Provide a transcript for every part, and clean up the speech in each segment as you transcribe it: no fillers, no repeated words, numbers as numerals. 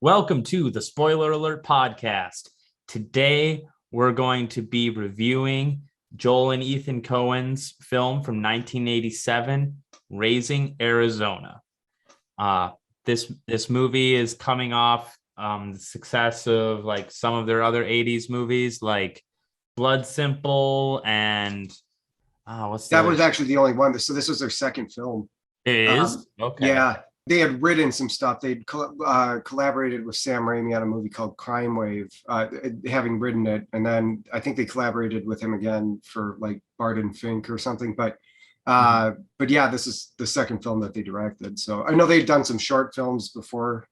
Welcome to the Spoiler Alert Podcast. Today, we're going to be reviewing Joel and Ethan Coen's film from 1987, Raising Arizona. This movie is coming off the success of like some of their other 80s movies, like Blood Simple and that was actually the only one. So this was their second film. It is? Okay. Yeah, they had written some stuff. They'd collaborated with Sam Raimi on a movie called Crime Wave, having written it, and then I think they collaborated with him again for like Barton Fink or something. But yeah, this is the second film that they directed. So I know they'd done some short films before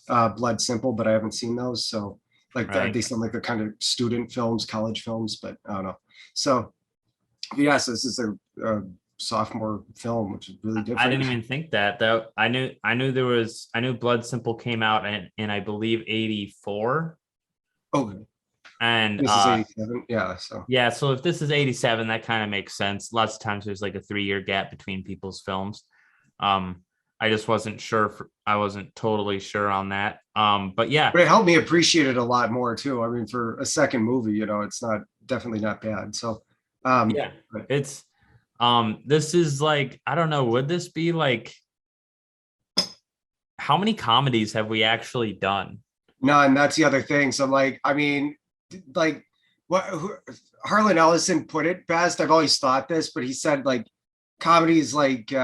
Blood Simple, but I haven't seen those. So like they sound like they're kind of student films, college films, but I don't know. So yes, this is their sophomore film, which is really different. I didn't even think that though. I knew Blood Simple came out in I believe 84. Okay. And this is 87. Yeah, so if this is 87, that kind of makes sense. Lots of times there's like a 3-year gap between people's films. I just wasn't sure. I wasn't totally sure on that. But yeah. But it helped me appreciate it a lot more too. I mean, for a second movie, it's definitely not bad. So yeah, it's this is like, I don't know, would this be like, how many comedies have we actually done? None. That's the other thing. So like, I mean, like Harlan Ellison put it best. I've always thought this, but he said like comedy is like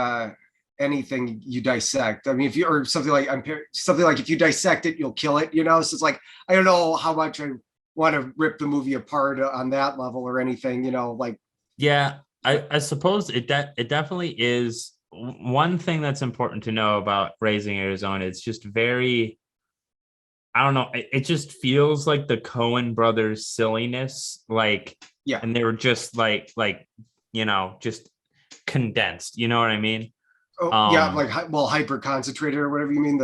anything you dissect. I mean, if you, or something like if you dissect it, you'll kill it, So it's like, I don't know how much I want to rip the movie apart on that level or anything, like. Yeah, I suppose it definitely is. One thing that's important to know about Raising Arizona, it's just very, I don't know, it just feels like the Coen brothers silliness, like, yeah, and they were just like just condensed, you know what I mean? Yeah, like hyper concentrated or whatever you mean.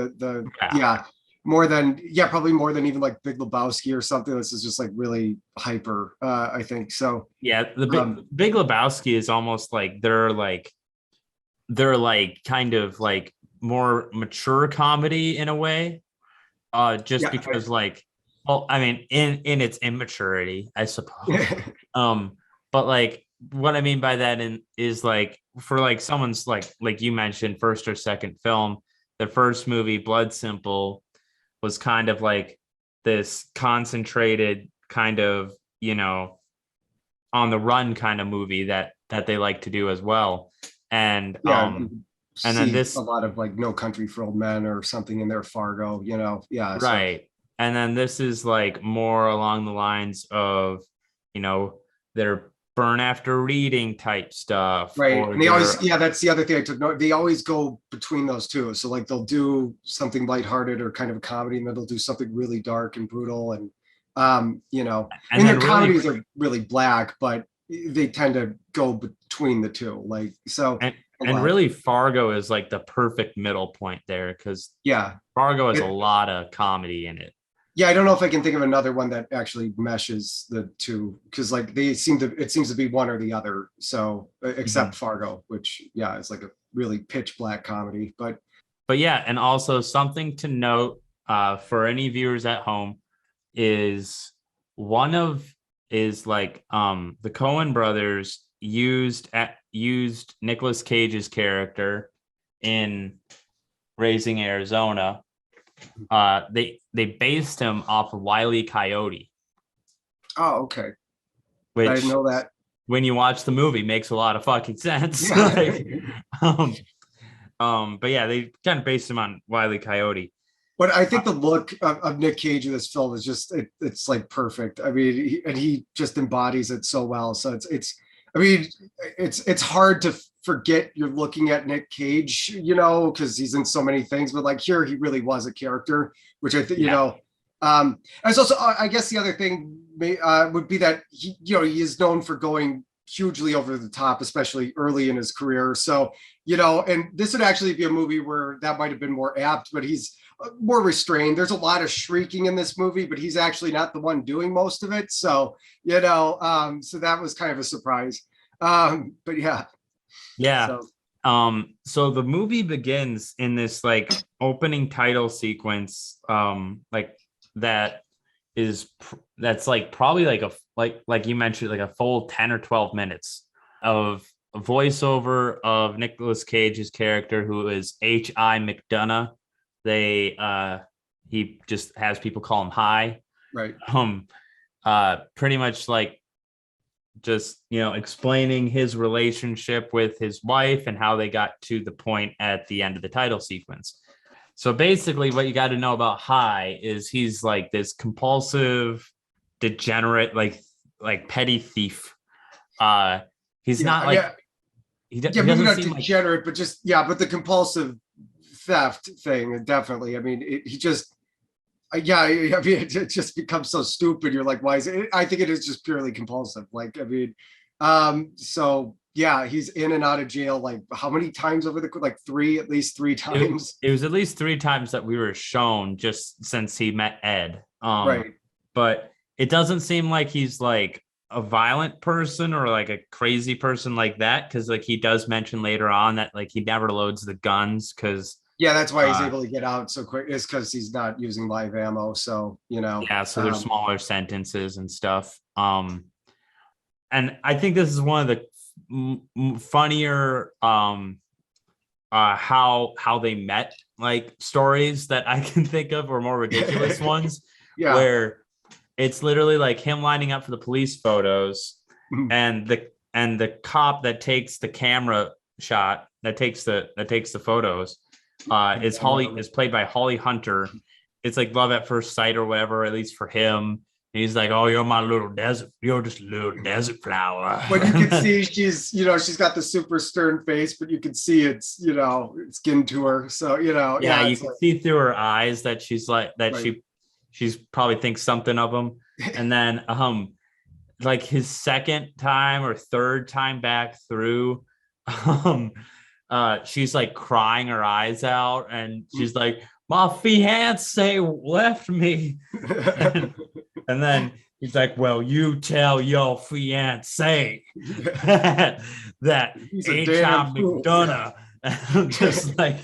Probably more than even like Big Lebowski or something. This is just like really hyper, I think. So yeah, the Big Lebowski is almost like they're like kind of like more mature comedy in a way. Because like, well, I mean, in its immaturity, I suppose. But like what I mean by that is like for like someone's like you mentioned, first or second film, the first movie, Blood Simple, was kind of like this concentrated kind of, on the run kind of movie that they like to do as well. And and then this a lot of like No Country for Old Men or something in there, Fargo, right. So. And then this is like more along the lines of, their burn after reading type stuff, right? And they always, that's the other thing I took note. They always go between those two. So like they'll do something lighthearted or kind of a comedy, and then they'll do something really dark and brutal, and and their comedies are really black, but they tend to go between the two, like so. And really, Fargo is like the perfect middle point there, because Fargo has a lot of comedy in it. Yeah, I don't know if I can think of another one that actually meshes the two, because like it seems to be one or the other. So except Fargo, which is like a really pitch black comedy. But yeah, and also something to note for any viewers at home is the Coen brothers used Nicolas Cage's character in Raising Arizona. They based him off of Wile E. Coyote. Oh, okay. Which, I didn't know that. When you watch the movie, makes a lot of fucking sense. Yeah. But yeah, they kind of based him on Wile E. Coyote. But I think the look of Nick Cage in this film is just it's like perfect. I mean, he just embodies it so well. So it's hard to forget you're looking at Nick Cage, because he's in so many things, but like here he really was a character, which I think, and it's also, I guess the other thing would be that he is known for going hugely over the top, especially early in his career. So, and this would actually be a movie where that might've been more apt, but he's more restrained. There's a lot of shrieking in this movie, but he's actually not the one doing most of it. So, so that was kind of a surprise. But yeah. Yeah. So. So the movie begins in this like opening title sequence, like that that's like probably like like you mentioned, like a full 10 or 12 minutes of a voiceover of Nicolas Cage's character, who is H.I. McDonough. He just has people call him Hi. Right. Pretty much like just, explaining his relationship with his wife and how they got to the point at the end of the title sequence. So basically what you got to know about Hi is he's like this compulsive, degenerate, like petty thief. He's not like he maybe doesn't not seem like degenerate, but just but the compulsive theft thing, definitely. I mean, he just I mean, it just becomes so stupid. You're like, why is it? I think it is just purely compulsive. Like, I mean, so yeah, he's in and out of jail like how many times over the like at least three times. it was at least 3 times that we were shown just since he met Ed. Right. But it doesn't seem like he's like a violent person or like a crazy person like that, because like he does mention later on that like he never loads the guns because Yeah, that's why he's able to get out so quick. Is because he's not using live ammo. So so there's smaller sentences and stuff. And I think this is one of the funnier how they met like stories that I can think of, or more ridiculous ones. Where it's literally like him lining up for the police photos, and the cop that takes the camera shot that takes the photos is played by Holly Hunter. It's like love at first sight or whatever, at least for him. And he's like, "Oh, you're just a little desert flower." But you can see she's got the super stern face, but you can see it's skin to her. So you can see through her eyes that she's like that. Right. She's probably thinks something of him. And then like his second time or third time back through, she's like crying her eyes out, and she's like, "My fiance left me." And then he's like, "Well, you tell your fiance that H.I. McDonough." Just like,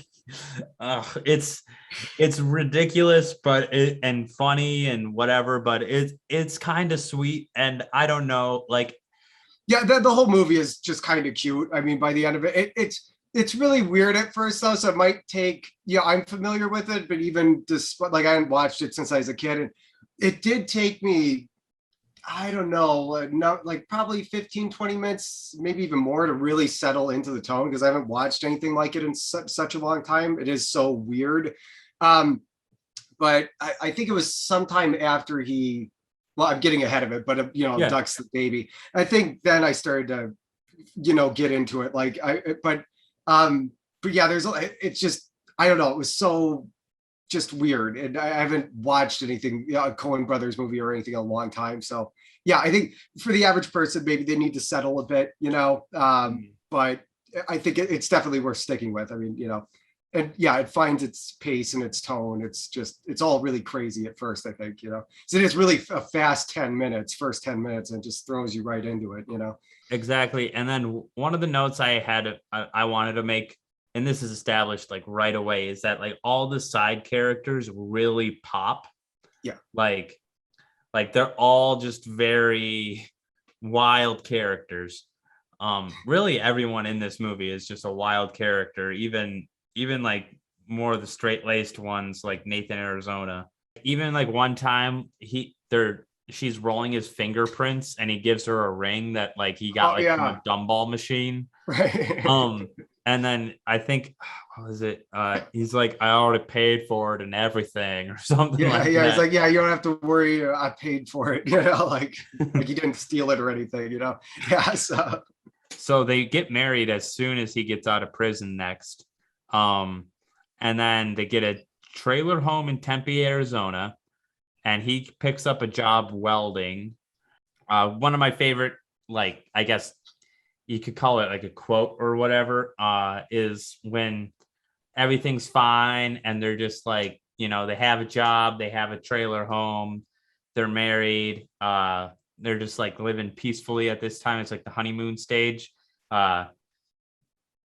it's ridiculous, but and funny and whatever, but it's kind of sweet, and I don't know, like, the whole movie is just kind of cute. I mean, by the end of it, it's really weird at first though, so it might take I'm familiar with it, but even despite like I hadn't watched it since I was a kid, and it did take me, I don't know, not like probably 15-20 minutes, maybe even more, to really settle into the tone, because I haven't watched anything like it in such a long time. It is so weird. But I think it was sometime after I'm getting ahead of it, but ducks the baby. I think then I started to get into it. Like but yeah, it's just, I don't know, it was so just weird, and I haven't watched anything, a Coen Brothers movie or anything in a long time. So yeah, I think for the average person, maybe they need to settle a bit, but I think it's definitely worth sticking with. I mean, and yeah, it finds its pace and its tone. It's all really crazy at first, I think, so it's really a fast first 10 minutes, and just throws you right into it, Exactly. And then one of the notes I wanted to make, and this is established like right away, is that like all the side characters really pop. Yeah. Like they're all just very wild characters. Really everyone in this movie is just a wild character, even like more of the straight-laced ones like Nathan Arizona. Even like one time she's rolling his fingerprints, and he gives her a ring that like he got from a gumball machine. Right. And then I think, what was it? He's like, "I already paid for it and everything," or something like that. Yeah. He's like, "Yeah, you don't have to worry. I paid for it." Like you didn't steal it or anything. Yeah. So they get married as soon as he gets out of prison next. And then they get a trailer home in Tempe, Arizona, and he picks up a job welding. One of my favorite, like, I guess you could call it like a quote or whatever, is when everything's fine and they're just like, they have a job, they have a trailer home, they're married, they're just like living peacefully at this time. It's like the honeymoon stage.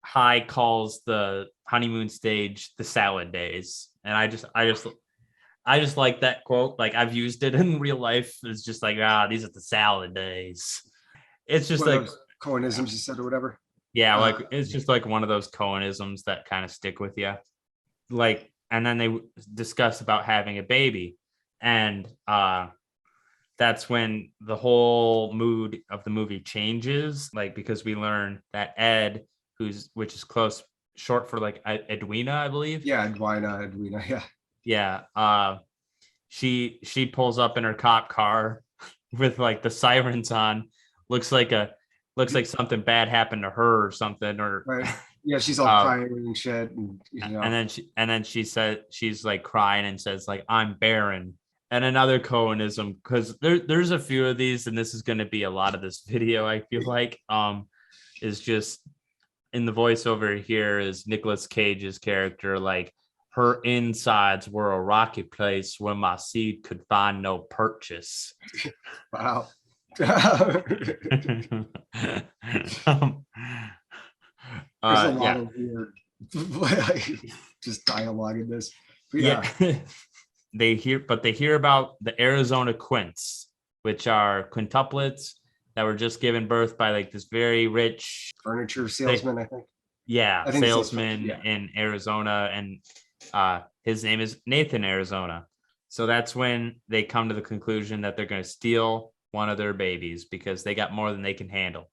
High calls the honeymoon stage the salad days, and I just like that quote. Like I've used it in real life. It's just like, these are the salad days. It's just One of like, those Coenisms you said or whatever. yeah, like it's just like one of those Coenisms that kind of stick with you. Like, and then they discuss about having a baby, and that's when the whole mood of the movie changes. Like because we learn that Ed, which is short for like Edwina, I believe. Yeah, Edwina. Yeah. Yeah. She pulls up in her cop car with like the sirens on. Looks like something bad happened to her or something, or Right. Yeah, she's all crying and shit, and and then she said she's like crying and says like, I'm barren. And another Coenism, because there's a few of these, and this is going to be a lot of this video, I feel like, is just in the voiceover here is Nicolas Cage's character, like, her insides were a rocky place where my seed could find no purchase. Wow. There's a lot of weird just dialogue in this. But yeah. They hear about the Arizona quints, which are quintuplets that were just given birth by like this very rich furniture salesman, I think. Yeah, salesman in Arizona, and his name is Nathan Arizona. So that's when they come to the conclusion that they're going to steal one of their babies because they got more than they can handle.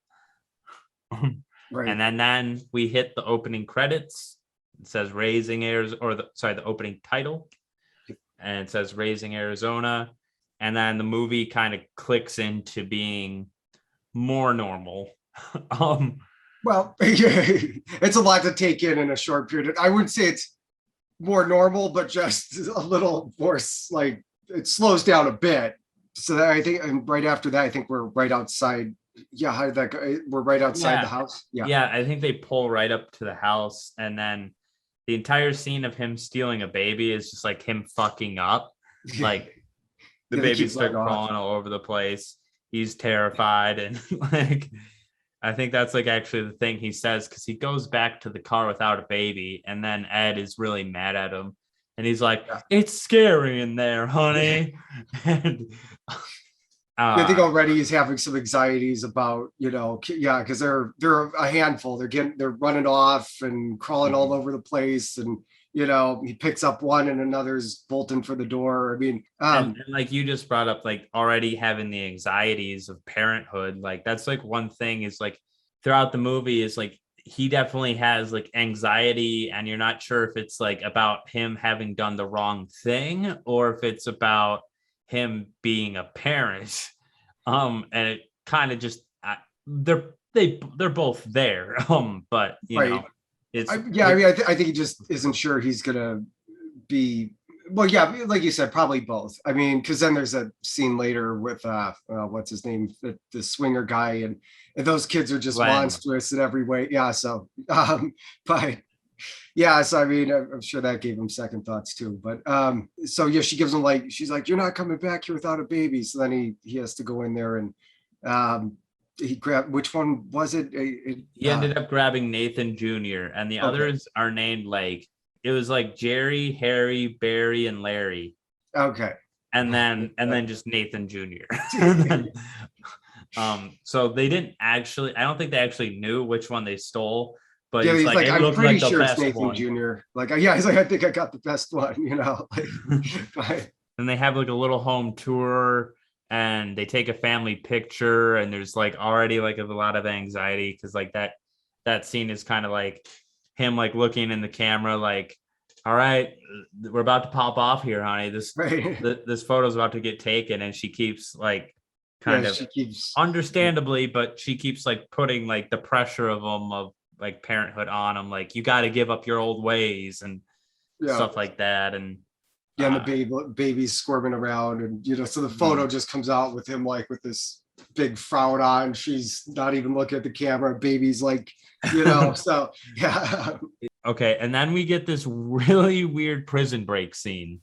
Right. And then we hit the opening credits. It says Raising Arizona, the opening title. And it says Raising Arizona. And then the movie kind of clicks into being more normal. Well, it's a lot to take in a short period. I wouldn't say it's more normal, but just a little more, like, it slows down a bit. So that I think, and right after that, I think we're right outside. Yeah, how did that go? We're right outside the house. Yeah, I think they pull right up to the house, and then the entire scene of him stealing a baby is just like him fucking up. Like the babies start crawling all over the place. He's terrified, and like I think that's like actually the thing he says, because he goes back to the car without a baby, and then Ed is really mad at him, and he's like, "It's scary in there, honey." And I think already he's having some anxieties about, because they're a handful. They're running off and crawling all over the place, and he picks up one and another's bolting for the door. I mean, and like you just brought up, like already having the anxieties of parenthood. Like that's like one thing is like throughout the movie is like he definitely has like anxiety, and you're not sure if it's like about him having done the wrong thing or if it's about him being a parent. And it kind of just they're both there. But right. It's I think he just isn't sure he's gonna be. Well, yeah, like you said, probably both. I mean, because then there's a scene later with what's his name, the swinger guy, and those kids are just monstrous in every way. Yeah, so but yeah, so I mean, I'm sure that gave him second thoughts too. But so yeah, she gives him she's like, "You're not coming back here without a baby." So then he has to go in there and he grabbed, which one was it? He ended up grabbing Nathan Jr. and the others are named like, it was like Jerry, Harry, Barry, and Larry. Okay. And then just Nathan Jr. So they didn't actually, I don't think they actually knew which one they stole. But yeah, he's like I'm pretty sure it's Nathan one. Jr. He's like, I think I got the best one, And they have like a little home tour, and they take a family picture, and there's like already like a lot of anxiety because like that scene is kind of like him like looking in the camera like, all right, we're about to pop off here, honey. This photo's about to get taken, and she keeps like understandably, but she keeps like putting like the pressure of them of like parenthood on him, like you got to give up your old ways and stuff like that. And and the baby's squirming around, and so the photo just comes out with him like with this big frown on. She's not even looking at the camera. Baby's like, so yeah. Okay, and then we get this really weird prison break scene.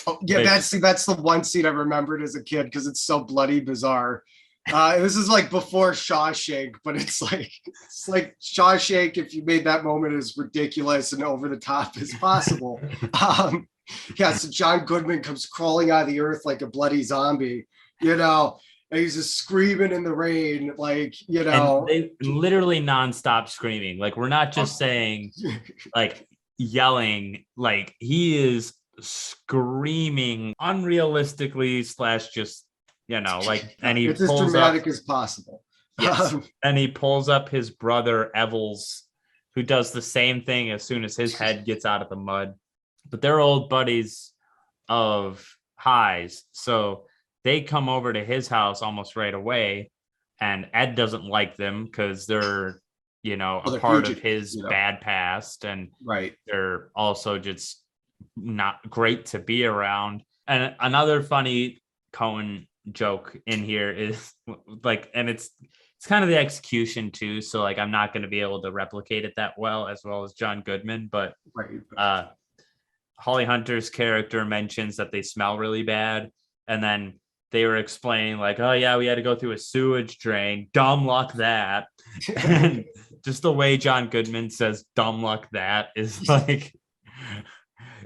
Oh yeah, that's the one scene I remembered as a kid because it's so bloody bizarre. This is like before Shawshank, but it's like Shawshank if you made that moment as ridiculous and over the top as possible. Yeah, so John Goodman comes crawling out of the earth like a bloody zombie, and he's just screaming in the rain, like, And they literally nonstop screaming. Like, we're not just saying like yelling, like he is screaming unrealistically slash just, like, and he it's as pulls dramatic up, as possible. yes, and he pulls up his brother Evels, who does the same thing as soon as his head gets out of the mud. But they're old buddies of High's, so they come over to his house almost right away, and Ed doesn't like them because they're, a part of his bad past, and right. they're also just not great to be around. And another funny Coen joke in here is like, and it's kind of the execution too, so like I'm not going to be able to replicate it that well as John Goodman, but right. Holly Hunter's character mentions that they smell really bad, and then they were explaining like, oh yeah, we had to go through a sewage drain, dumb luck that. And just the way John Goodman says dumb luck that is like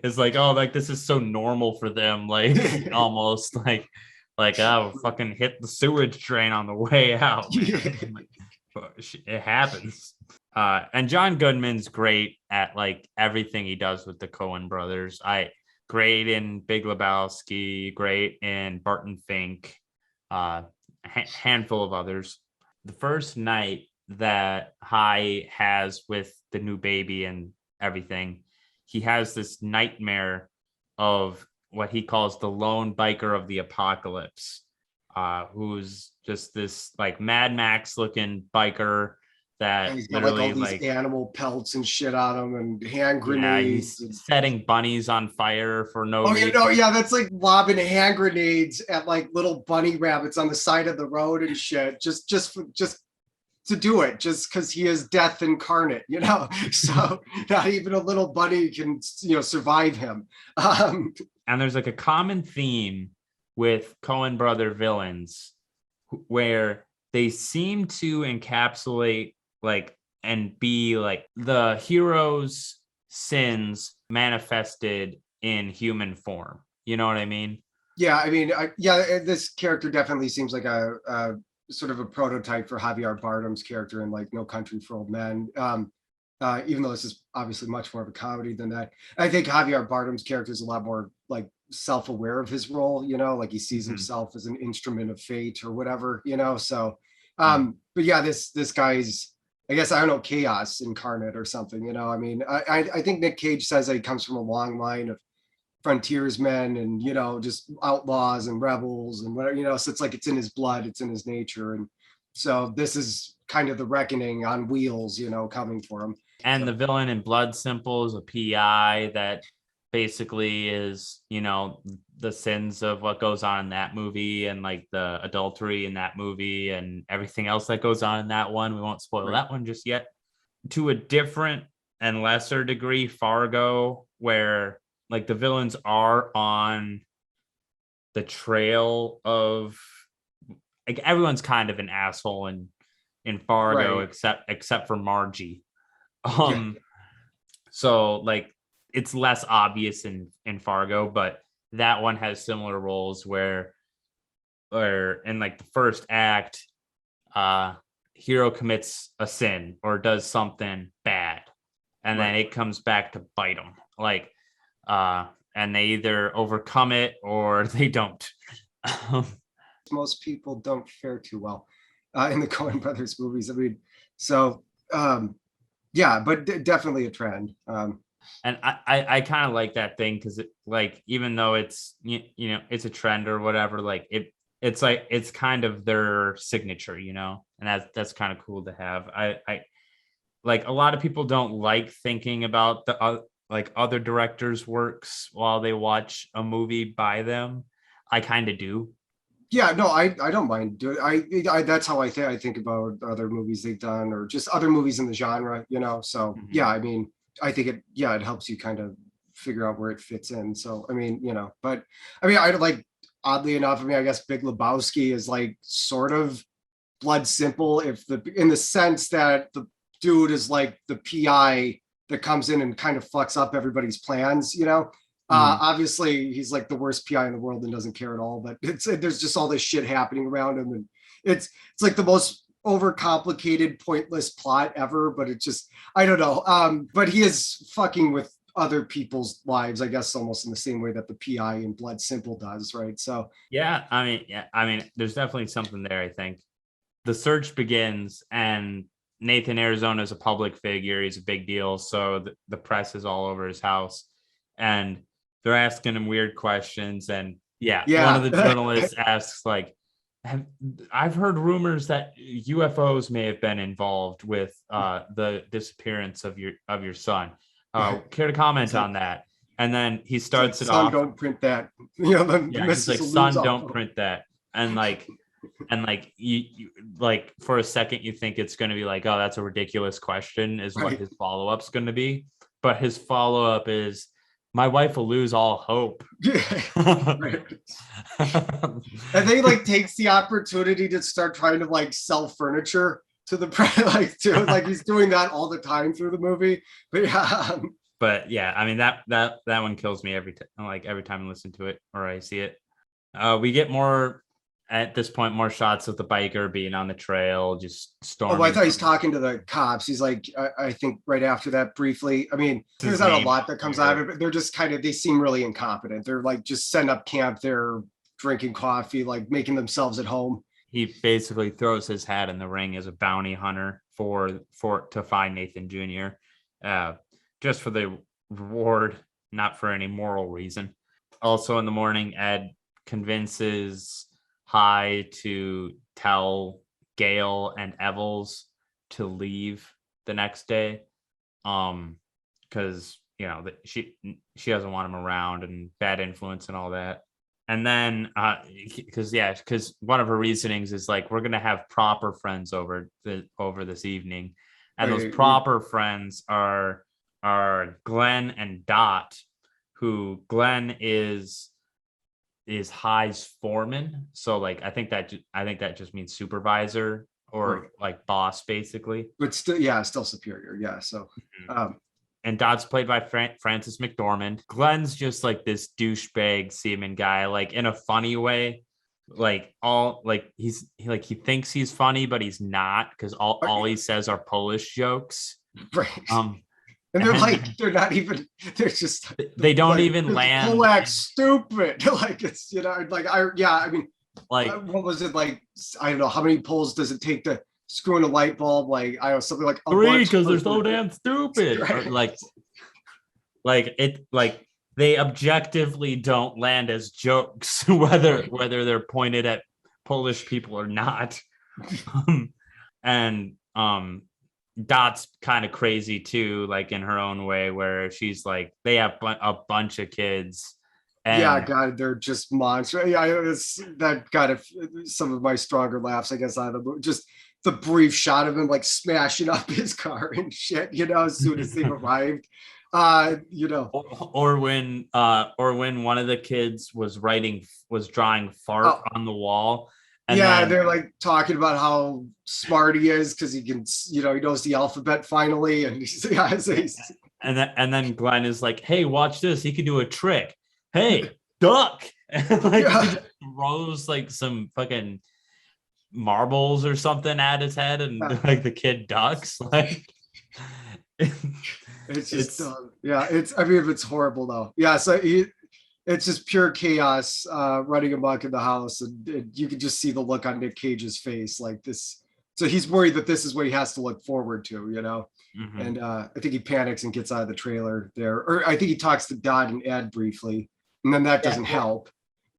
oh, like this is so normal for them, like almost like oh, fucking hit the sewage drain on the way out, man. Like, it happens. And John Goodman's great at like everything he does with the Coen brothers. Great in Big Lebowski, great in Barton Fink, handful of others. The first night that High has with the new baby and everything, he has this nightmare of what he calls the lone biker of the apocalypse, who's just this like Mad Max looking biker that he's got like all these animal pelts and shit on him and hand grenades. He's setting bunnies on fire for no reason. Yeah, that's like lobbing hand grenades at like little bunny rabbits on the side of the road and shit. Just to do it, just because he is death incarnate, So not even a little bunny can, survive him. And there's like a common theme with Coen brother villains where they seem to encapsulate like and be like the hero's sins manifested in human form. You know what I mean? Yeah, I mean, this character definitely seems like a sort of a prototype for Javier Bardem's character in like No Country for Old Men. Even though this is obviously much more of a comedy than that, I think Javier Bardem's character is a lot more like self-aware of his role. Like he sees himself as an instrument of fate or whatever. So, but yeah, this guy's, I guess, I don't know, chaos incarnate or something. I mean, I think Nick Cage says that he comes from a long line of frontiersmen and just outlaws and rebels and whatever, so it's like it's in his blood, it's in his nature, and so this is kind of the reckoning on wheels coming for him. And the villain in Blood Simple is a PI that basically is the sins of what goes on in that movie and like the adultery in that movie and everything else that goes on in that one. We won't spoil that one just yet. To a different and lesser degree, Fargo, where like the villains are on the trail of like everyone's kind of an asshole in Fargo, except for Margie. So like it's less obvious in Fargo, but that one has similar roles where in like the first act, hero commits a sin or does something bad, and then it comes back to bite him. Like, and they either overcome it or they don't. Most people don't fare too well in the Coen brothers movies. I mean, so yeah, but definitely a trend. And I kind of like that thing because like even though it's it's a trend or whatever, like it's like it's kind of their signature, and that's kind of cool to have. I like a lot of people don't like thinking about the like other directors' works while they watch a movie by them. I kind of do. Yeah, no, I don't mind doing. I that's how I think about other movies they've done or just other movies in the genre. So yeah, I mean, I think it helps you kind of figure out where it fits in. So I mean, but I mean, oddly enough, I mean, I guess Big Lebowski is like sort of Blood Simple, in the sense that the dude is like the PI that comes in and kind of fucks up everybody's plans, you know. Obviously, he's like the worst PI in the world and doesn't care at all. But there's just all this shit happening around him, and it's like the most overcomplicated, pointless plot ever. But it just, I don't know. But he is fucking with other people's lives, I guess, almost in the same way that the PI in Blood Simple does, right? So yeah, I mean, there's definitely something there. I think the search begins, and Nathan Arizona is a public figure. He's a big deal, so the press is all over his house, and they're asking him weird questions. And one of the journalists asks, like, I've heard rumors that UFOs may have been involved with the disappearance of your son. Care to comment on that? And then he starts it off. Don't print that. You know, he's like, son, don't print that. And like, you like, for a second you think it's going to be like, oh, that's a ridiculous question, is what his follow-up's going to be. But his follow-up is, my wife will lose all hope. And then he like takes the opportunity to start trying to like sell furniture to the press, like he's doing that all the time through the movie. But yeah, I mean, that one kills me every time I listen to it or I see it. We get more at this point, more shots of the biker being on the trail, just storming. Oh, I thought he's talking to the cops. He's like, I think right after that, briefly. I mean, there's not a lot that comes out of it, but they're just they seem really incompetent. They're like just setting up camp. They're drinking coffee, like making themselves at home. He basically throws his hat in the ring as a bounty hunter to find Nathan Jr. Just for the reward, not for any moral reason. Also in the morning, Ed convinces High to tell Gail and Evels to leave the next day, because she doesn't want him around, and bad influence and all that. And then because one of her reasonings is like, we're gonna have proper friends over this evening, and those proper friends are Glenn and Dot, who Glenn is High's foreman. So like, I think that just means supervisor or like boss, basically. But still superior. Yeah. So, and Dot's played by Francis McDormand. Glenn's just like this douchebag seaman guy, like in a funny way. Like he thinks he's funny, but he's not, because all he says are Polish jokes. Right. And they're not even, they're just, they don't even land. Polak stupid. Like, it's, I mean, like, what was it? Like, I don't know, how many pulls does it take to screw in a light bulb? Like, I don't know, something like 3, because they're so damn stupid. Right. Like they objectively don't land as jokes, whether they're pointed at Polish people or not. And Dot's kind of crazy too, like in her own way, where she's like, they have a bunch of kids. And God, they're just monsters. Yeah, that got some of my stronger laughs, I guess, out of the, just the brief shot of him like smashing up his car and shit, as soon as they arrived. Or when one of the kids was drawing fart on the wall. And they're like talking about how smart he is because he can, he knows the alphabet finally, and and then Glenn is like, "Hey, watch this! He can do a trick. Hey, duck!" And he just throws like some fucking marbles or something at his head, and like the kid ducks. Like, it's just it's horrible though. Yeah, so it's just pure chaos running amok in the house, and you can just see the look on Nick Cage's face, like this. So he's worried that this is what he has to look forward to, Mm-hmm. And I think he panics and gets out of the trailer there, or I think he talks to Dot and Ed briefly, and then that doesn't help.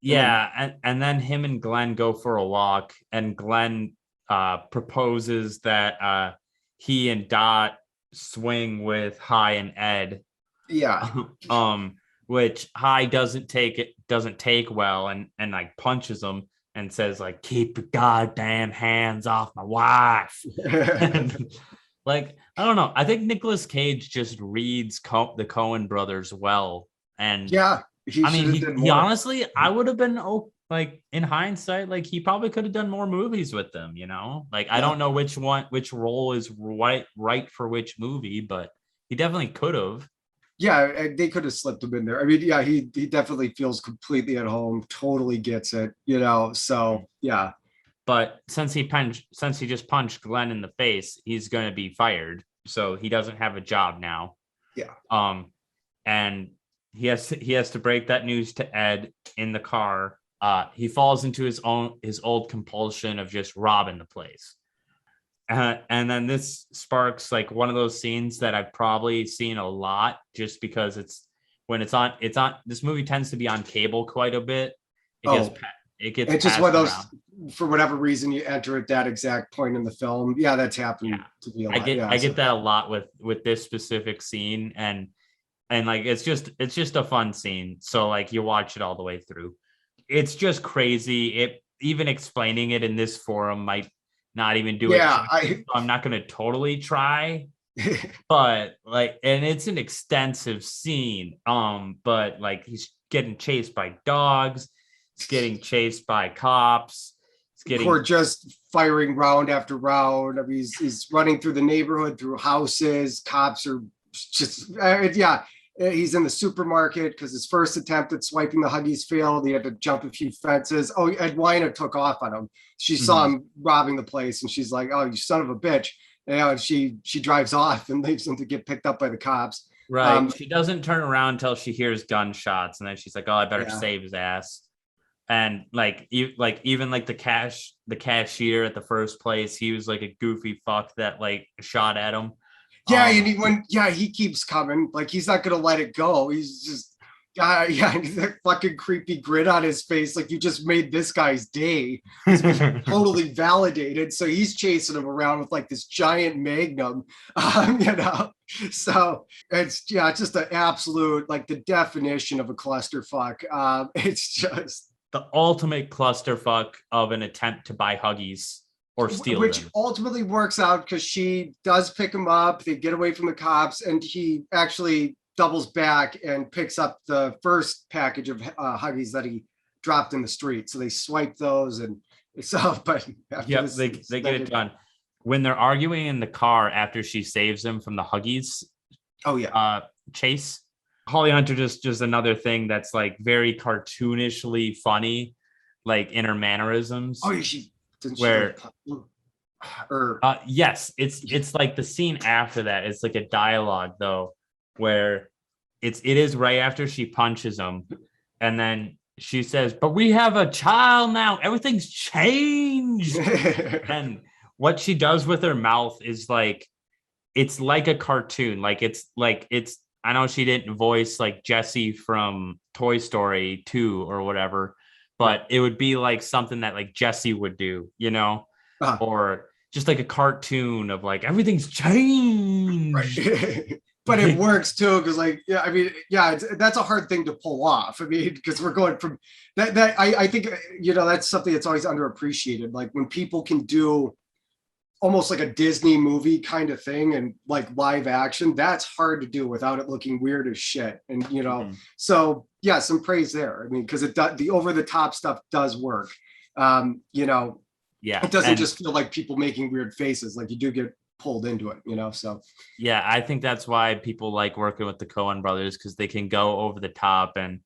Yeah, and then him and Glenn go for a walk, and Glenn proposes that he and Dot swing with High and Ed. Yeah. Which High doesn't take well, and like punches him and says like, "Keep your goddamn hands off my wife." And, like, I don't know. I think Nicolas Cage just reads the Coen brothers well, and yeah, he honestly, I would have been like in hindsight, like he probably could have done more movies with them, Like I Yeah. don't know which role is right for which movie, but he definitely could have. Yeah, they could have slipped him in there. I mean, yeah, he definitely feels completely at home, totally gets it, So yeah. But since he just punched Glenn in the face, he's going to be fired. So he doesn't have a job now. Yeah. And he has to break that news to Ed in the car. He falls into his old compulsion of just robbing the place. And then this sparks like one of those scenes that I've probably seen a lot, just because it's on this movie tends to be on cable quite a bit. It gets Oh, it gets it's just one passed of around. those, for whatever reason, you enter at that exact point in the film. Yeah, that's happened Yeah. to me a I lot. get Yeah. I get that a lot with this specific scene, and like it's just a fun scene. So like you watch it all the way through. It's just crazy. It even explaining it in this forum might not even do it Yeah, justice. So I'm not going to totally try, but like, and it's an extensive scene. But like he's getting chased by dogs, he's getting chased by cops, who are just firing round after round. I mean, he's running through the neighborhood, through houses. Cops are just, yeah. He's in the supermarket because his first attempt at swiping the Huggies failed. He had to jump a few fences. Oh, Edwina took off on him. She saw him robbing the place, and she's like, "Oh, you son of a bitch!" And she drives off and leaves him to get picked up by the cops. Right. She doesn't turn around until she hears gunshots, and then she's like, "Oh, I better Yeah. save his ass." And like, even like the cashier at the first place, he was like a goofy fuck that like shot at him. Yeah, and he keeps coming. Like he's not gonna let it go. He's just, yeah, and that fucking creepy grin on his face. Like you just made this guy's day. He's been totally validated. So he's chasing him around with like this giant magnum, So it's just an absolute, like the definition of a clusterfuck. It's just the ultimate clusterfuck of an attempt to buy Huggies or steal which them. ultimately works out because she does pick him up. They get away from the cops, and he actually doubles back and picks up the first package of Huggies that he dropped in the street. So they swipe those, and so. But they get it done. When they're arguing in the car after she saves him from the Huggies, chase, Holly Hunter just another thing that's like very cartoonishly funny, like in her mannerisms. Oh, yes, it's like the scene after that. It's like a dialogue though, where it is right after she punches him, and then she says, "But we have a child now. Everything's changed." And what she does with her mouth is like, it's like a cartoon. Like it's I know she didn't voice like Jessie from Toy Story 2 or whatever, but it would be like something that like Jessie would do, or just like a cartoon of like everything's changed. Right. But it works too, because like, yeah, I mean, yeah, that's a hard thing to pull off. I mean, because we're going from that I think, that's something that's always underappreciated. Like when people can do almost like a Disney movie kind of thing and like live action, that's hard to do without it looking weird as shit. And so yeah, some praise there. I mean, because the over the top stuff does work. Yeah, it doesn't just feel like people making weird faces. Like you do get pulled into it, so yeah, I think that's why people like working with the Coen brothers, because they can go over the top, and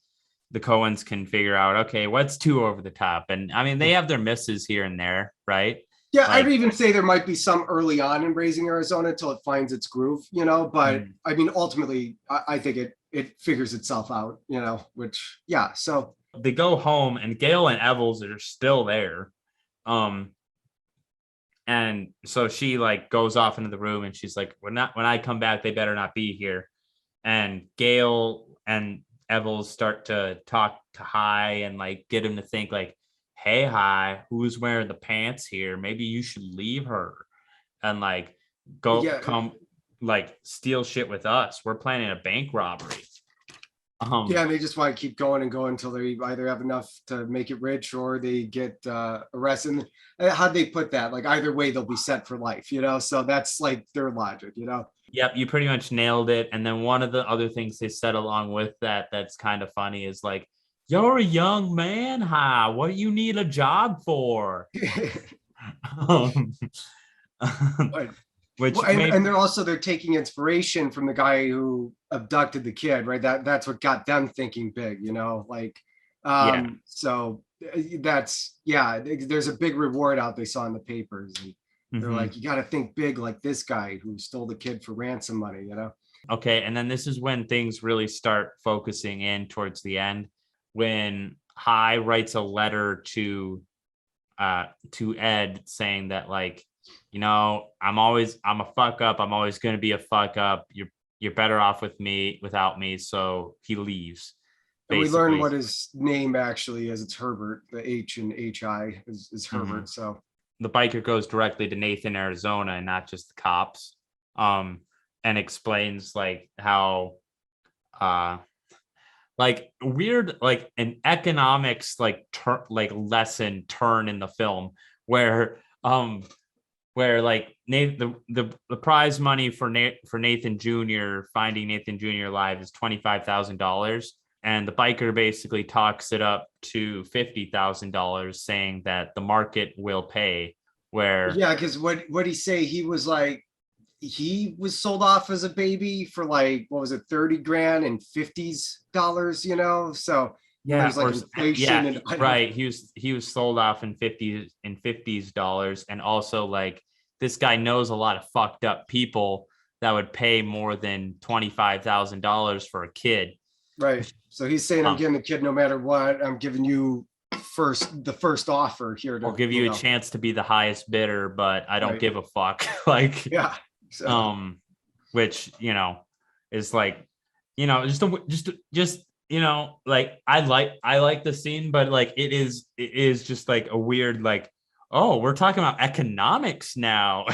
the Coens can figure out, okay, what's too over the top. And I mean, they have their misses here and there, right? Yeah, I'd even say there might be some early on in Raising Arizona until it finds its groove, but I mean, ultimately, I think it figures itself out, which, yeah, so. They go home, and Gail and Evels are still there. And so she like goes off into the room, and she's like, when I come back, they better not be here. And Gail and Evels start to talk to Hai and like get him to think like, hey, Hai, who's wearing the pants here? Maybe you should leave her and like come like steal shit with us. We're planning a bank robbery. Yeah, and they just want to keep going and going until they either have enough to make it rich or they get arrested. How'd they put that? Like either way, they'll be set for life, So that's like their logic, Yep, you pretty much nailed it. And then one of the other things they said along with that's kind of funny is like, You're a young man, huh? What do you need a job for? Um, But which well, made and they're taking inspiration from the guy who abducted the kid, right? That's what got them thinking big, like yeah. so that's yeah, there's a big reward out they saw in the papers, and they're Hmm. like, you got to think big like this guy who stole the kid for ransom money. Okay, and then this is when things really start focusing in towards the end, when High writes a letter to Ed saying that, like, I'm a fuck up. I'm always going to be a fuck up. You're better off without me. So he leaves, And we learn basically. what his name actually is. It's Herbert. The H and HI is Mhm. Herbert. So The biker goes directly to Nathan, Arizona, and not just the cops. Um, and explains like how uh like weird, like an economics like lesson turn in the film where like the prize money for Nathan Jr. finding Nathan Jr. alive is $25,000, and the biker basically talks it up to $50,000, saying that the market will pay. Where yeah, because what he say? He was like, he was sold off as a baby for like, what was it, 30 grand and 50s dollars, So then yeah, there's like inflation, yeah, and I don't. right. He was sold off in 50s dollars, and also like this guy knows a lot of fucked up people that would pay more than $25,000 for a kid. Right. So he's saying, I'm Um, getting the kid no matter what. I'm giving you the first offer here I'll to, give you a chance to be the highest bidder, but I don't right. give a fuck. Like, Yeah. So um, which is like, just like I like the scene, but like it is just like a weird, like, oh, we're talking about economics now.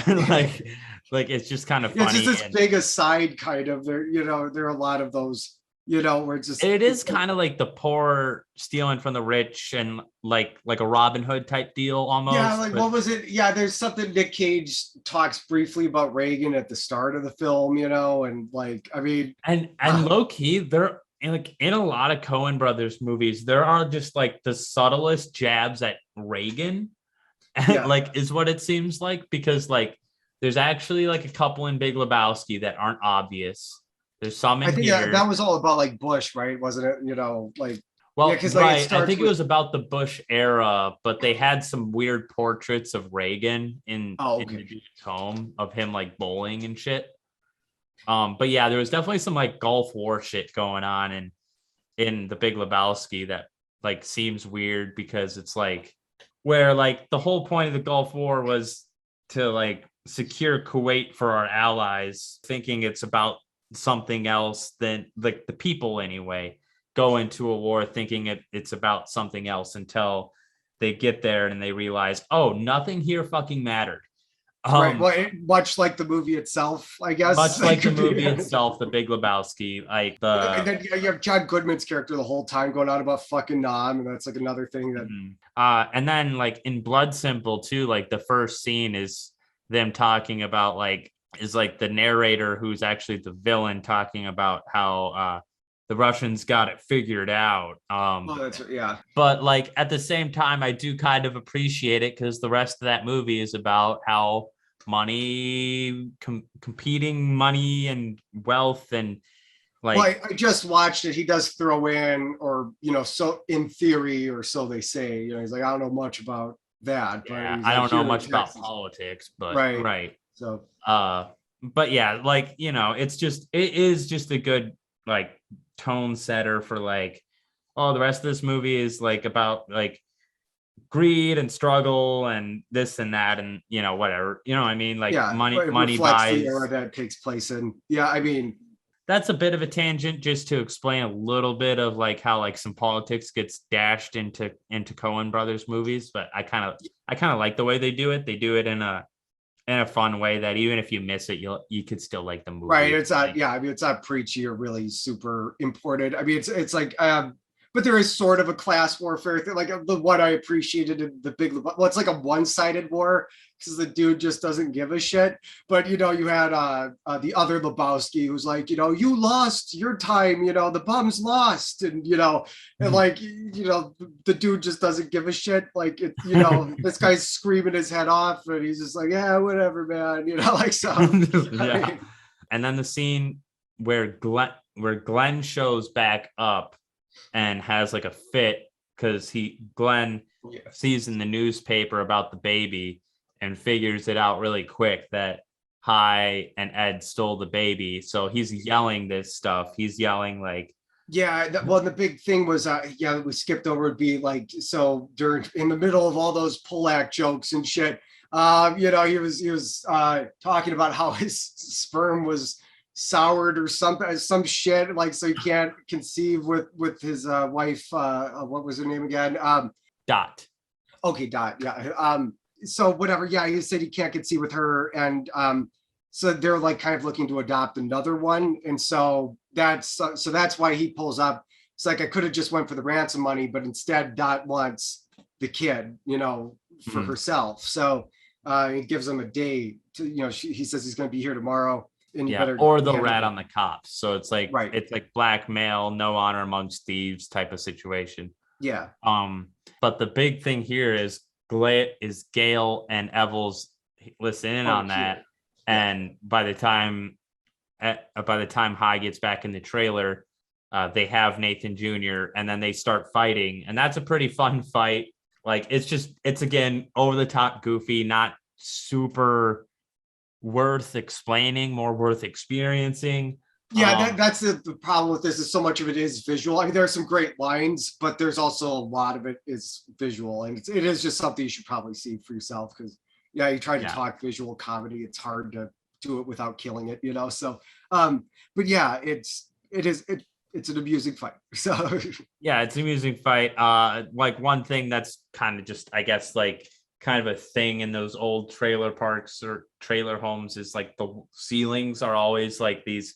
Like it's just kind of it's just funny. this And big aside kind of there, there are a lot of those, where it's just it it's is kind of like the poor stealing from the rich, and like a Robin Hood type deal yeah, almost. like But what was it? Yeah, there's something Nick Cage talks briefly about Reagan at the start of the film, and like, I mean, and low key, there like in a lot of Coen brothers movies, there are just like the subtlest jabs at Reagan, yeah, like is what it seems like, because like there's actually like a couple in Big Lebowski that aren't obvious. There's some I in think that here. was all about like Bush, right? Wasn't it? Like, yeah, Well, because like it right. I starts think it with, was about the Bush era, but they had some weird portraits of Reagan in oh, in the okay, dude's home of him like bowling and shit. But yeah, there was definitely some like Gulf War shit going on in the Big Lebowski that like seems weird, because it's like where like the whole point of the Gulf War was to like secure Kuwait for our allies, thinking it's about something else than like the people anyway go into a war thinking it's about something else until they get there and they realize, oh, nothing here fucking mattered. right. Um, Well, much like the movie itself, I guess. much Like, like the movie itself, the Big Lebowski, like and the then you have John Goodman's character the whole time going on about fucking Nam, and that's like another thing that. Mhm. And then like in Blood Simple too, like the first scene is them talking about like is like the narrator who's actually the villain talking about how the Russians got it figured out. Oh, that's yeah. But like at the same time, I do kind of appreciate it because the rest of that movie is about how competing money and wealth and Well, like I just watched it. He does throw in, or so in theory, or so they say. He's like, I don't know much about that, but yeah, he's I like, don't know here in much about Texas, politics, but right? right. So Uh, but yeah, like it is just a good like tone setter for like, oh, the rest of this movie is like about like greed and struggle and this and that and whatever, what I mean, like yeah, money it money reflects the era buys. that takes place in. Yeah, I mean, That's a bit of a tangent just to explain a little bit of like how like some politics gets dashed into Coen Brothers movies, but I kind of like the way they do it. They do it in a fun way that even if you miss it, you could still like the right. movie. It's not. Like, Yeah, I mean, it's not preachy or really super imported. I mean, it's like but there is sort of a class warfare thing. Like the one I appreciated in the Big Lebowski. Well, it's like a one-sided war because the dude just doesn't give a shit. But you had the other Lebowski who's like, you lost your time. The bums lost, and and like the dude just doesn't give a shit. Like this guy's screaming his head off, and he's just like, yeah, whatever, man. Like so. Yeah. And then the scene where Glenn shows back up and has like a fit because Glenn sees in the newspaper about the baby and figures it out really quick that Hi and Ed stole the baby. So he's yelling this stuff. He's yelling like, well, the big thing was, we skipped over would be like, so in the middle of all those Polak jokes and shit, he was talking about how his sperm was soured or some shit, like, so he can't conceive with his wife. What was her name again? Dot. Okay, Dot. Yeah. So whatever. Yeah, he said he can't conceive with her, and so they're like kind of looking to adopt another one, and so that's why he pulls up. It's like, I could have just went for the ransom money, but instead Dot wants the kid, for herself. So he gives him a day to, he says he's going to be here tomorrow. And or they'll rat on the cops. So it's like, It's like blackmail, no honor amongst thieves type of situation. Yeah. But the big thing here is Gale and Evels listen in on that. And by the time Hi gets back in the trailer, they have Nathan Jr. and then they start fighting, and that's a pretty fun fight. Like, it's again over the top, goofy, not super worth explaining, more worth experiencing. That's the problem with this, is so much of it is visual. I mean, there are some great lines, but there's also a lot of it is visual, and it is just something you should probably see for yourself, because you try to talk visual comedy, it's hard to do it without killing it, so but yeah, it's an amusing fight. So yeah, it's an amusing fight. Like, one thing that's kind of just, I guess, like kind of a thing in those old trailer parks or trailer homes is like the ceilings are always like these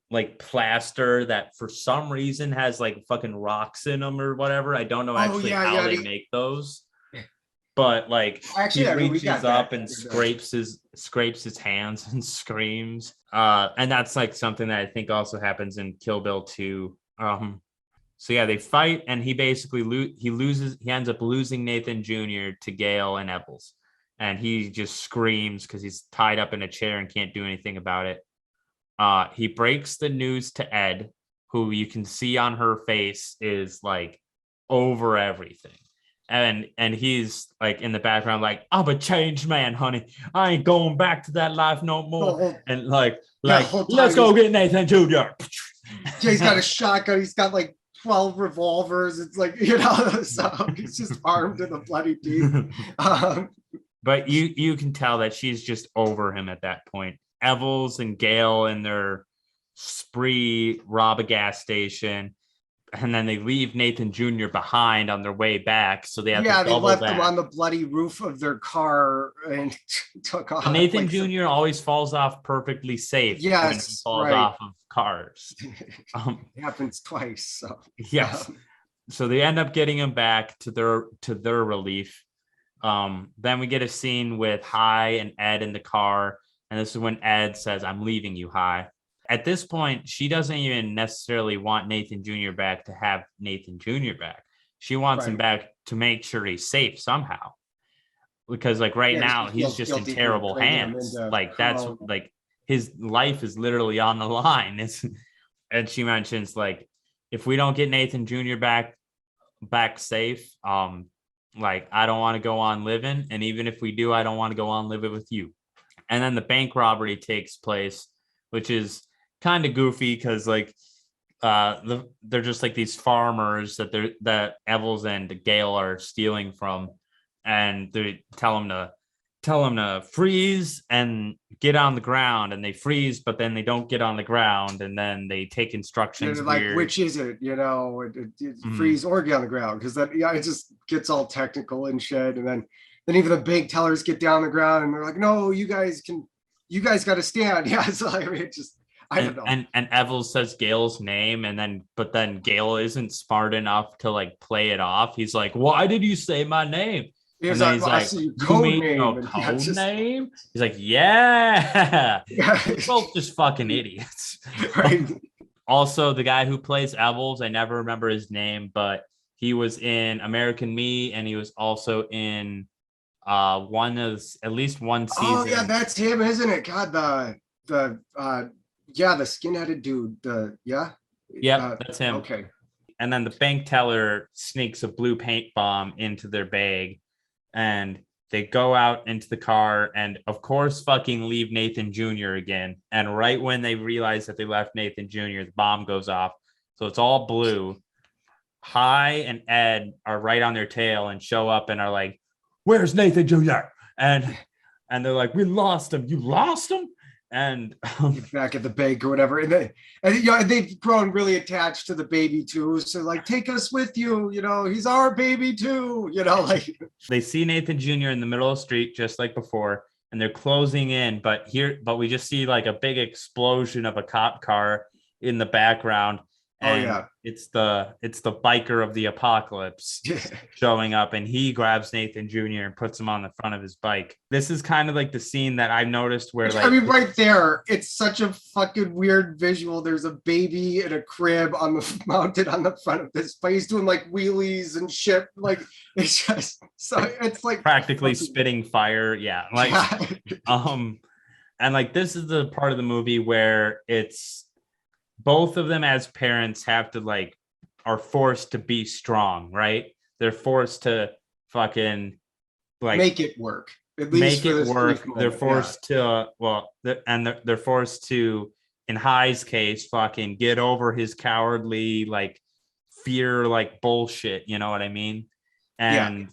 like plaster that for some reason has like fucking rocks in them or whatever. I don't know how they make those. But like, he reaches up and scrapes his hands and screams. And that's like something that I think also happens in Kill Bill 2. So yeah, they fight, and he basically he ends up losing Nathan Jr. to Gale and Evels. And he just screams because he's tied up in a chair and can't do anything about it. He breaks the news to Ed, who you can see on her face is like over everything. And he's like in the background, like, I'm a changed man, honey. I ain't going back to that life no more. And like let's go get Nathan Jr. Yeah, he's got a shotgun. He's got like 12 revolvers. It's like, so he's just armed to the bloody teeth. But you can tell that she's just over him at that point. Evels and Gale and their spree rob a gas station. And then they leave Nathan Jr. behind on their way back. So they have to they left him on the bloody roof of their car and took off. Nathan Jr. always falls off perfectly safe. Yes, when he falls off of cars. It happens twice. So yes. So they end up getting him back to their relief. Then we get a scene with Hi and Ed in the car. And this is when Ed says, I'm leaving you, Hi. At this point, she doesn't even necessarily want Nathan Jr. back to have Nathan Jr. back. She wants him back to make sure he's safe somehow. Because like now, he's just in terrible hands. Like that's like his life is literally on the line. And she mentions like, if we don't get Nathan Jr. back safe, like I don't want to go on living. And even if we do, I don't want to go on living with you. And then the bank robbery takes place, which is kind of goofy because like they're just like these farmers that Evels and Gale are stealing from, and they tell them to freeze and get on the ground, and they freeze, but then they don't get on the ground, and then they take instructions. Like, which is it? Freeze or get on the ground, because that it just gets all technical and shit, and then even the bank tellers get down the ground and they're like, no, you guys got to stand. Yeah, so I mean, I don't know. And Evil says Gail's name, but then Gail isn't smart enough to like play it off. He's like, "Why did you say my name?" He And was then like, he's well, I like, see your "You code mean name. your And code just, name?" He's like, "Yeah." yeah. We're both just fucking idiots. Right. Also, the guy who plays Evils, I never remember his name, but he was in American Me, and he was also in one of at least one Oh yeah, season. that's him, isn't it? God, the skin-headed dude. Yep, that's him. Okay. And then the bank teller sneaks a blue paint bomb into their bag, and they go out into the car and of course fucking leave Nathan Jr. again. And right when they realize that they left Nathan Jr., the bomb goes off. So it's all blue. Hi and Ed are right on their tail and show up and are like, "Where's Nathan Jr.?" And they're like, "We lost him." "You lost him?" And back at the bank or whatever, they've grown really attached to the baby too. So like, take us with you. He's our baby too. Like they see Nathan Jr. in the middle of the street, just like before, and they're closing in. But we just see like a big explosion of a cop car in the background. And it's the biker of the apocalypse showing up, and he grabs Nathan Jr. and puts him on the front of his bike. This is kind of like the scene that I've noticed where right there, it's such a fucking weird visual. There's a baby in a crib mounted on the front of this bike. He's doing like wheelies and shit. Like it's just so it's like practically spitting fire. Yeah. Like and like this is the part of the movie where it's both of them as parents have to are forced to be strong, right? They're forced to fucking make it work. At least make it work. They're forced to they're forced to, in High's case, fucking get over his cowardly fear bullshit. You know what I mean? And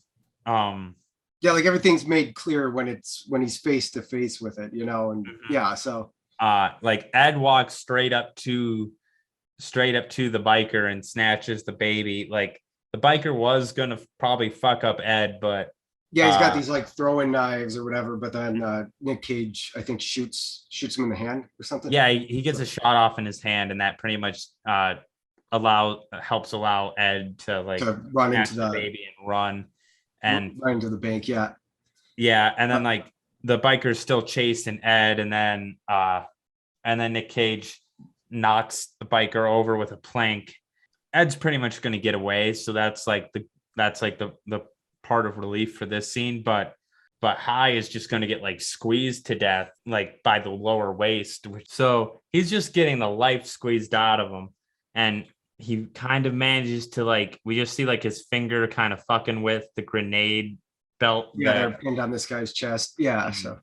like everything's made clear when he's face to face with it, and so Ed walks straight up to the biker and snatches the baby. Like the biker was gonna probably fuck up Ed, but he's got these throwing knives or whatever. But then Nick Cage, I think, shoots him in the hand or something. Yeah, he gets a shot off in his hand, and that pretty much helps allow Ed to run into the baby and run into the bank. Yeah, and then the biker's still chasing Ed, and then Nick Cage knocks the biker over with a plank. Ed's pretty much going to get away, so that's the part of relief for this scene. But High is just going to get squeezed to death by the lower waist, so he's just getting the life squeezed out of him, and he kind of manages to we just see his finger kind of fucking with the grenade belt. They're pinned on this guy's chest. So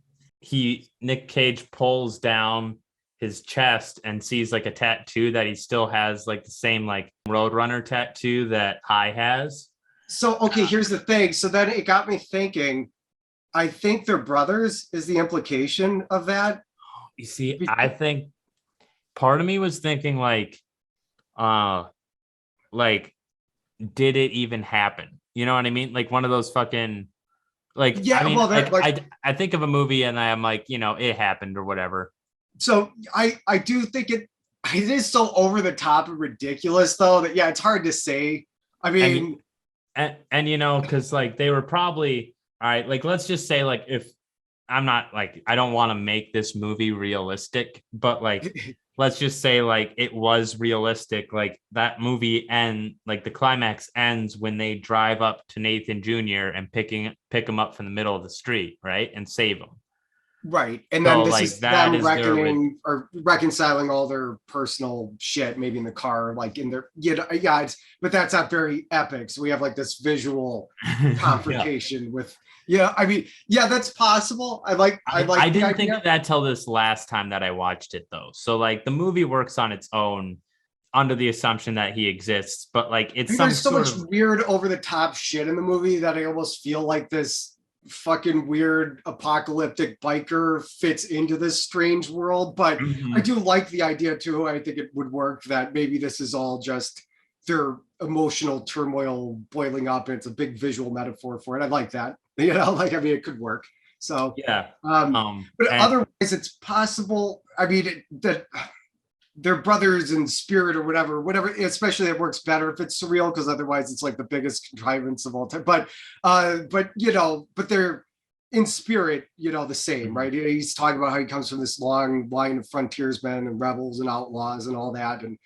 Nick Cage pulls down his chest and sees a tattoo that he still has the same Roadrunner tattoo that High has. So here's the thing. So then it got me thinking, I think they're brothers is the implication of that. You see, I think part of me was thinking did it even happen? You know what I mean? One of those fucking I think of a movie and I'm it happened or whatever. So I do think it is so over the top and ridiculous though that it's hard to say. I mean, and because they were probably all right. Let's just say if I'm not I don't want to make this movie realistic, but let's just say it was realistic. That movie the climax ends when they drive up to Nathan Jr. and pick him up from the middle of the street, right, and save him. Right. And then this is them reckoning or reconciling all their personal shit, maybe in the car, in their, but that's not very epic. So we have this visual confrontation with, I mean, that's possible. I didn't think of that till this last time that I watched it though. So the movie works on its own under the assumption that he exists, but there's so much weird over the top shit in the movie that I almost feel like this fucking weird apocalyptic biker fits into this strange world. But I do like the idea too. I think it would work that maybe this is all just their emotional turmoil boiling up and it's a big visual metaphor for it. I like that. I mean, it could work. So but otherwise it's possible. I mean, they're brothers in spirit or whatever, especially it works better if it's surreal, because otherwise it's like the biggest contrivance of all time. But but they're in spirit, the same, right? He's talking about how he comes from this long line of frontiersmen and rebels and outlaws and all that. And,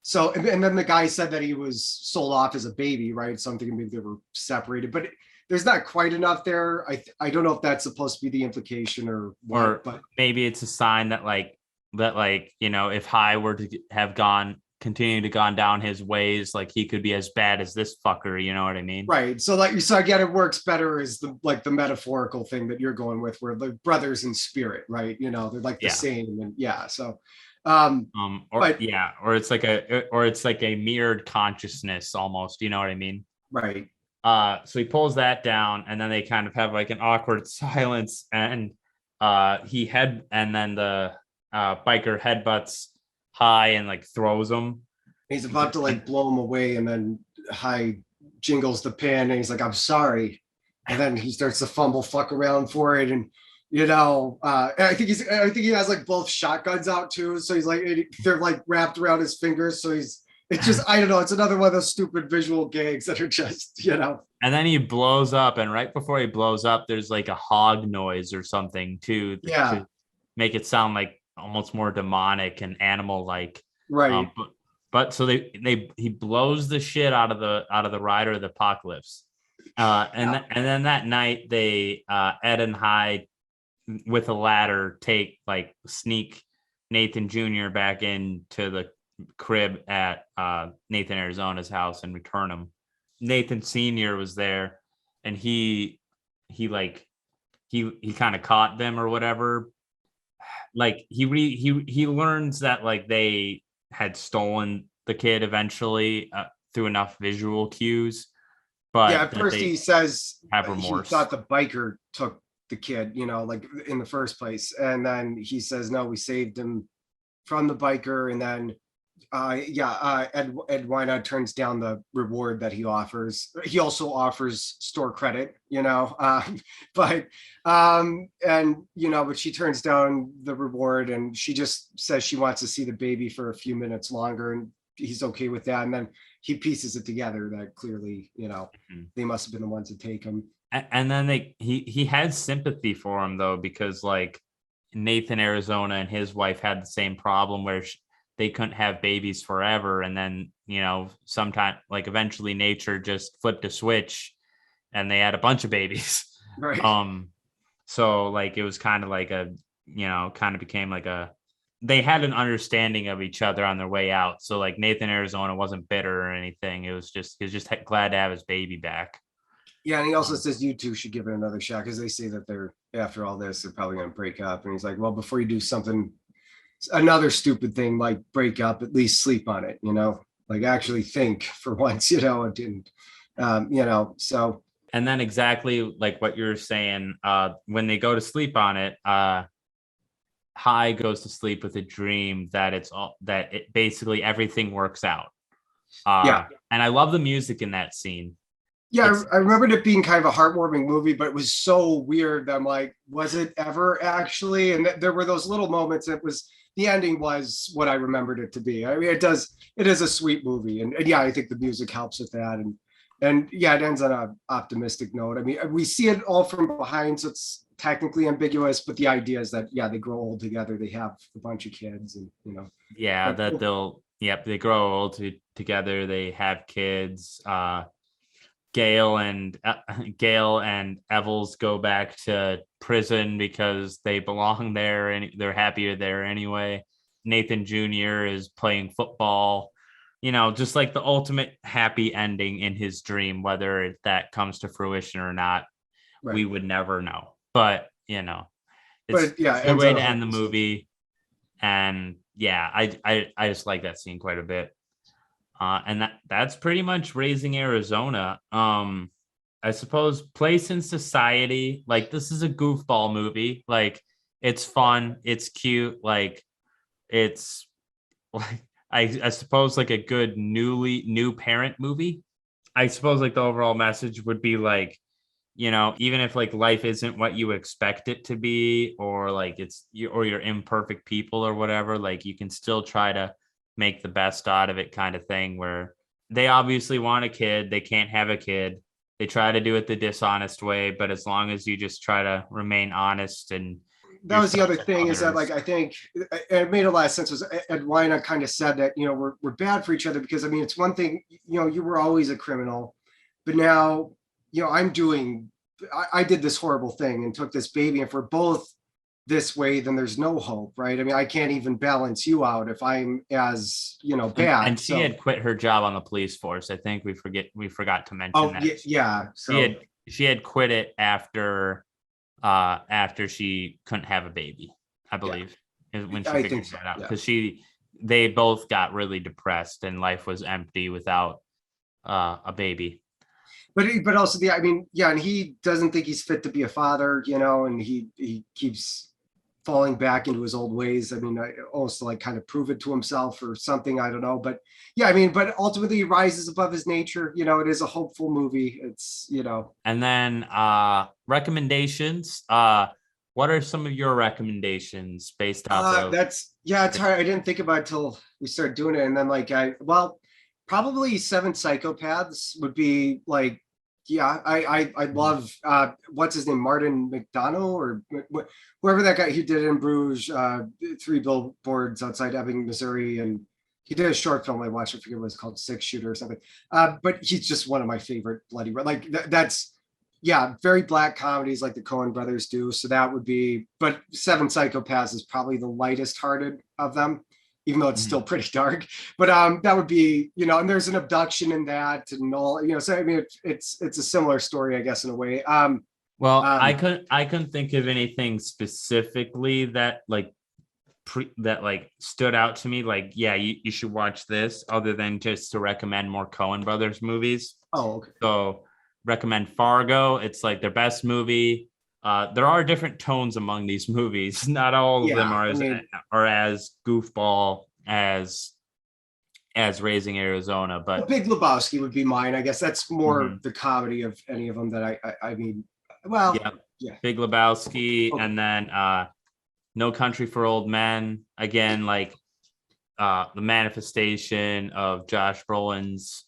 so, and then the guy said that he was sold off as a baby, right? So I'm thinking maybe they were separated, but there's not quite enough there. I don't know if that's supposed to be the implication or what, but maybe it's a sign that if High were to have continued to gone down his ways, like he could be as bad as this fucker, you know what I mean? Right. So again, it works better as the metaphorical thing that you're going with, where the brothers in spirit, right? They're like the same, and so or it's like a mirrored consciousness almost, you know what I mean? Right. So he pulls that down, and then they kind of have like an awkward silence, and then the biker headbutts High and like throws him. He's about to like blow him away, and then High jingles the pin, and he's like, "I'm sorry," and then he starts to fuck around for it, and I think he has like both shotguns out too, so he's like, they're like wrapped around his fingers, so it's just, I don't know, it's another one of those stupid visual gags that are just, And then he blows up, and right before he blows up, there's like a hog noise or something too, to make it sound like almost more demonic and animal like, right? But so he blows the shit out of the Rider of the Apocalypse, and then that night they Ed and Hyde with a ladder sneak Nathan Jr. back into the crib at Nathan Arizona's house and return him. Nathan Sr. was there, and he kind of caught them or whatever. Like he learns that like they had stolen the kid eventually through enough visual cues, but at first he says have remorse. He thought the biker took the kid, like in the first place, and then he says no, we saved him from the biker, and then Ed Wynot turns down the reward that he offers. He also offers store credit, but she turns down the reward, and she just says she wants to see the baby for a few minutes longer, and he's okay with that. And then he pieces it together that clearly, they must have been the ones to take him. And then he had sympathy for him though, because like Nathan Arizona and his wife had the same problem where they couldn't have babies forever. And then, sometime like eventually nature just flipped a switch and they had a bunch of babies. Right. So like, it was kind of like became like they had an understanding of each other on their way out. So like Nathan Arizona wasn't bitter or anything. He was just glad to have his baby back. Yeah. And he also says, you two should give it another shot, because they say that after all this, they're probably going to break up. And he's like, well, before you do another stupid thing like break up, at least sleep on it, like actually think for once, and didn't, so. And then exactly like what you're saying, when they go to sleep on it, High goes to sleep with a dream that it basically everything works out. And I love the music in that scene. Yeah, I remembered it being kind of a heartwarming movie, but it was so weird that I'm like, was it ever actually? And there were those little moments. The ending was what I remembered it to be. I mean, it is a sweet movie. And I think the music helps with that. And it ends on an optimistic note. I mean, we see it all from behind, so it's technically ambiguous, but the idea is that, they grow old together. They have a bunch of kids and, they grow old together. They have kids. Gail and Evels go back to prison because they belong there and they're happier there anyway. Nathan Jr. is playing football, just like the ultimate happy ending in his dream. Whether that comes to fruition or not, right, we would never know. But it's a good way to end the movie. And I just like that scene quite a bit. And that's pretty much Raising Arizona. I suppose place in society, like this is a goofball movie. Like it's fun, it's cute, like it's like I suppose like a good new parent movie. I suppose like the overall message would be like, even if like life isn't what you expect it to be, or like you're imperfect people or whatever, like you can still try to make the best out of it, kind of thing, where they obviously want a kid, they can't have a kid, they try to do it the dishonest way, but as long as you just try to remain honest and That was the yourself other and thing, is that others. like I think it made a lot of sense. Was Edwina kind of said that we're bad for each other, because I mean it's one thing, you were always a criminal, but now I'm doing I did this horrible thing and took this baby, and if we're both this way, then there's no hope, right? I mean, I can't even balance you out if I'm as And bad. she So had quit her job on the police force. I think we forgot to mention oh that yeah, yeah. she So had quit it after she couldn't have a baby, I yeah, believe, is when she I think figured so. that out, Yeah. because they both got really depressed and life was empty without a baby. But also I mean, yeah, and he doesn't think he's fit to be a father, and he keeps falling back into his old ways. I mean, almost to like kind of prove it to himself or something. I don't know, but yeah, I mean, but ultimately he rises above his nature. It is a hopeful movie. It's. And then recommendations. What are some of your recommendations based off of That's yeah, it's this? hard. I didn't think about it till we started doing it, and then like probably Seven Psychopaths would be like, yeah, I love what's his name, Martin McDonough, or whoever that guy, he did In Bruges, Three Billboards Outside Ebbing, Missouri, and he did a short film I watched. I forget what it's called, Six Shooter or something. But he's just one of my favorite bloody, like that's yeah, very black comedies like the Coen brothers do. So that would be, but Seven Psychopaths is probably the lightest hearted of them, even though it's still Mhm. pretty dark. But that would be, and there's an abduction in that and all, so I mean it's a similar story, I guess, in a way. Well, Um I couldn't think of anything specifically that like that like stood out to me. Like, yeah, you should watch this, other than just to recommend more Coen Brothers movies. oh, okay. So recommend Fargo. It's like their best movie. There are different tones among these movies. Not all of them Yeah, I mean, are as goofball as Raising Arizona, well, but Big Lebowski would be mine. I guess that's more mhm. the comedy of any of them that I mean, well, Yeah, yeah. Big Lebowski, Okay. and then No Country for Old Men. Again, like the manifestation of Josh Brolin's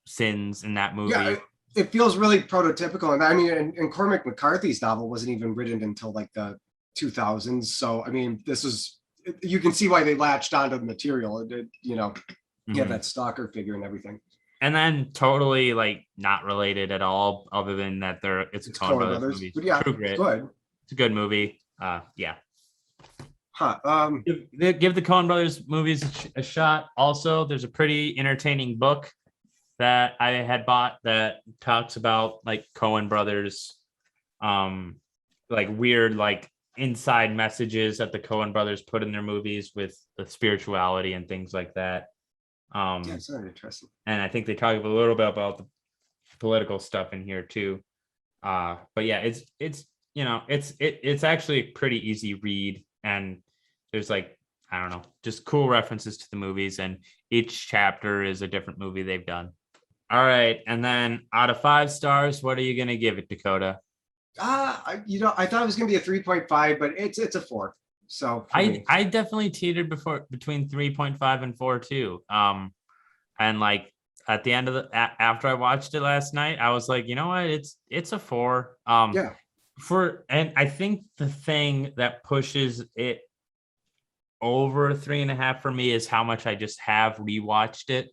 sins in that Yeah, movie. it feels really prototypical. And I mean, and Cormac McCarthy's novel wasn't even written until like the 2000s. So, I mean, you can see why they latched onto the material. You have Mhm. that stalker figure and everything. And then totally like not related at all, other than that it's a It's Coen Coen Brothers Brothers, movie. but yeah, True Grit. good. It's a good movie. Yeah. Huh. Give the Coen Brothers movies a shot. Also, there's a pretty entertaining book that I had bought that talks about like Coen Brothers, um, like weird like inside messages that the Coen Brothers put in their movies with the spirituality and things like that. Yeah, Um, it's not interesting. and I think they talk a little bit about the political stuff in here too. But yeah, it's actually a pretty easy read, and there's like, I don't know, just cool references to the movies, and each chapter is a different movie they've done. All right, and then out of 5 stars, what are you gonna give it, Dakota? I thought it was gonna be a 3.5, but it's a 4. So for me, I definitely teetered before between 3.5 and 4 too. And like at the end of after I watched it last night, I was like, you know what, it's a 4. yeah, And I think the thing that pushes it over 3.5 for me is how much I just have rewatched it,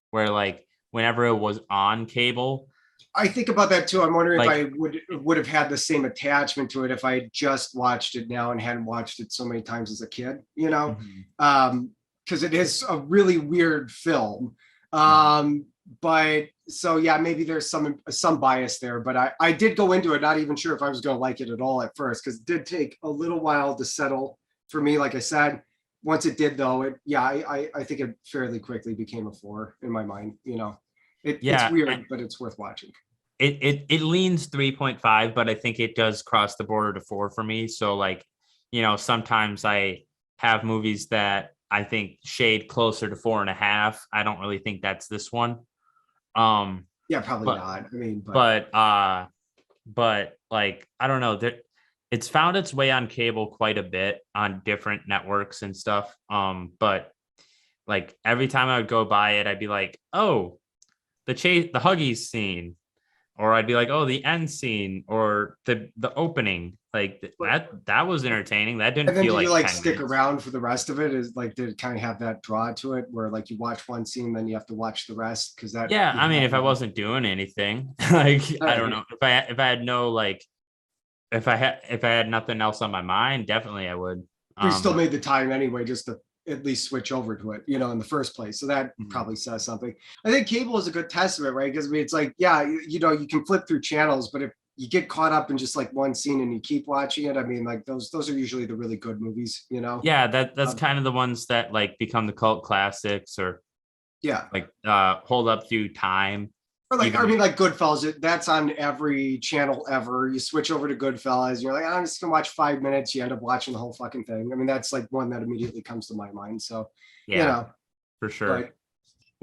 where like whenever it was on cable, I think about that too. I'm wondering if like I would have had the same attachment to it if I had just watched it now and hadn't watched it so many times as a kid, mhm, because it is a really weird film. mhm. But so yeah, maybe there's some bias there, but I did go into it not even sure if I was going to like it at all at first, because it did take a little while to settle for me. Like I said, once it did though, I think it fairly quickly became a 4 in my mind. It's Yeah, weird, but it's worth watching. it leans 3.5, but I think it does cross the border to 4 for me. So like, sometimes I have movies that I think shade closer to 4.5. I don't really think that's this one. Um, Yeah, probably but not. I mean, but but but like I don't know that it's found its way on cable quite a bit on different networks and stuff. But like every time I would go by it, I'd be like, oh, the Huggies scene, or I'd be like, oh, the end scene, or the opening. Like that was entertaining. That didn't And then feel do you like like 10 stick minutes. around for the rest of it? Is like, did it kind of have that draw to it where like you watch one scene, then you have to watch the rest? Because that, Yeah, you I know, mean, if I happened. wasn't doing anything, like All I don't right. know, if I had no like if I had nothing else on my mind, definitely I would. But you still Um, made the time anyway, just to at least switch over to it, in the first place. So that mhm. probably says something. I think cable is a good testament, right? Because I mean, it's like, yeah, you can flip through channels, but if you get caught up in just like one scene and you keep watching it, I mean, like those are usually the really good movies. Yeah, that's Um, kind of the ones that like become the cult classics or yeah. like hold up through time. Or like, I Even mean, like Goodfellas, that's on every channel ever. You switch over to Goodfellas, you're like, I'm just gonna watch 5 minutes. You end up watching the whole fucking thing. I mean, that's like one that immediately comes to my mind. So, you yeah, know, for sure. but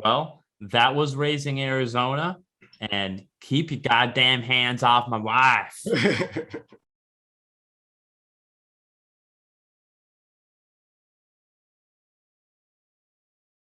Well, that was Raising Arizona, and keep your goddamn hands off my wife.